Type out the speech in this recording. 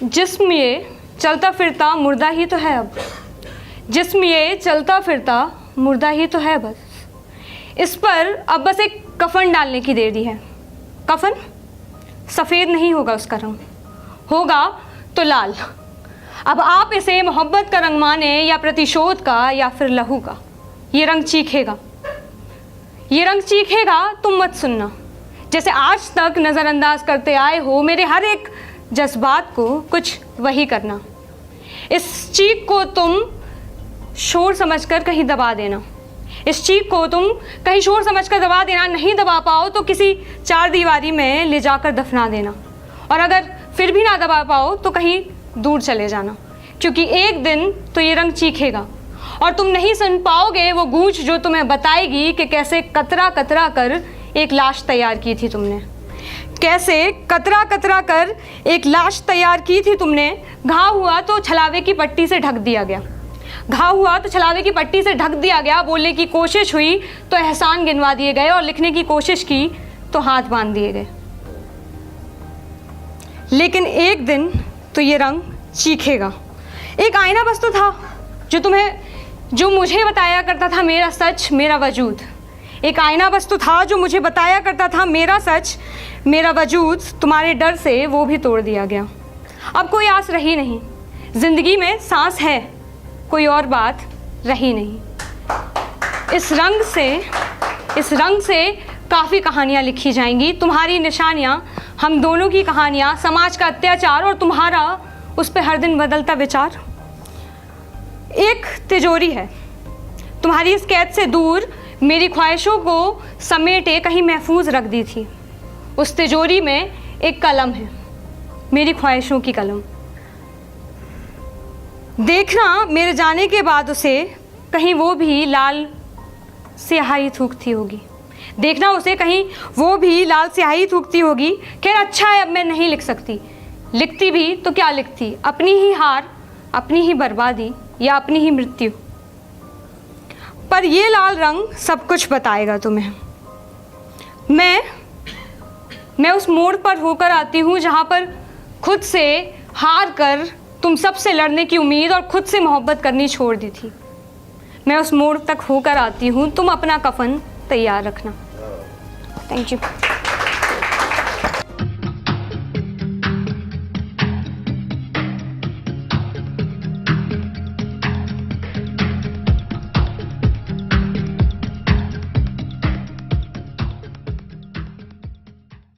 जिस्म ये चलता फिरता मुर्दा ही तो है अब, जिस्म ये चलता फिरता मुर्दा ही तो है बस, इस पर अब बस एक कफन डालने की देरी है। कफन सफ़ेद नहीं होगा उसका रंग, होगा तो लाल। अब आप इसे मोहब्बत का रंग माने या प्रतिशोध का या फिर लहू का, ये रंग चीखेगा, ये रंग चीखेगा। तुम मत सुनना, जैसे आज तक नज़रअंदाज करते आए हो मेरे हर एक जज्बात को, कुछ वही करना। इस चीख को तुम शोर समझकर कहीं दबा देना, इस चीख को तुम कहीं शोर समझकर दबा देना। नहीं दबा पाओ तो किसी चार दीवारी में ले जाकर दफना देना, और अगर फिर भी ना दबा पाओ तो कहीं दूर चले जाना, क्योंकि एक दिन तो ये रंग चीखेगा और तुम नहीं सुन पाओगे वो गूंज जो तुम्हें बताएगी कि कैसे कतरा कतरा कर एक लाश तैयार की थी तुमने, कैसे कतरा कतरा कर एक लाश तैयार की थी तुमने। घाव हुआ तो छलावे की पट्टी से ढक दिया गया, घाव हुआ तो छलावे की पट्टी से ढक दिया गया। बोलने की कोशिश हुई तो एहसान गिनवा दिए गए, और लिखने की कोशिश की तो हाथ बांध दिए गए। लेकिन एक दिन तो ये रंग चीखेगा। एक आईना बस तो था जो मुझे बताया करता था मेरा सच मेरा वजूद, एक आईना बस तो था जो मुझे बताया करता था मेरा सच मेरा वजूद। तुम्हारे डर से वो भी तोड़ दिया गया। अब कोई आस रही नहीं, ज़िंदगी में सांस है, कोई और बात रही नहीं। इस रंग से काफ़ी कहानियाँ लिखी जाएंगी, तुम्हारी निशानियाँ, हम दोनों की कहानियाँ, समाज का अत्याचार और तुम्हारा उस पर हर दिन बदलता विचार। एक तिजोरी है तुम्हारी इस कैद से दूर, मेरी ख्वाहिशों को समेटे कहीं महफूज रख दी थी। उस तिजोरी में एक कलम है, मेरी ख्वाहिशों की कलम। देखना मेरे जाने के बाद उसे कहीं वो भी लाल स्याही थूकती होगी, देखना उसे कहीं वो भी लाल स्याही थूकती होगी। खैर अच्छा है अब मैं नहीं लिख सकती, लिखती भी तो क्या लिखती, अपनी ही हार, अपनी ही बर्बादी या अपनी ही मृत्यु। पर ये लाल रंग सब कुछ बताएगा तुम्हें। मैं उस मोड़ पर होकर आती हूँ जहाँ पर खुद से हार कर तुम सबसे लड़ने की उम्मीद और खुद से मोहब्बत करनी छोड़ दी थी। मैं उस मोड़ तक होकर आती हूँ, तुम अपना कफन तैयार रखना। Thank you.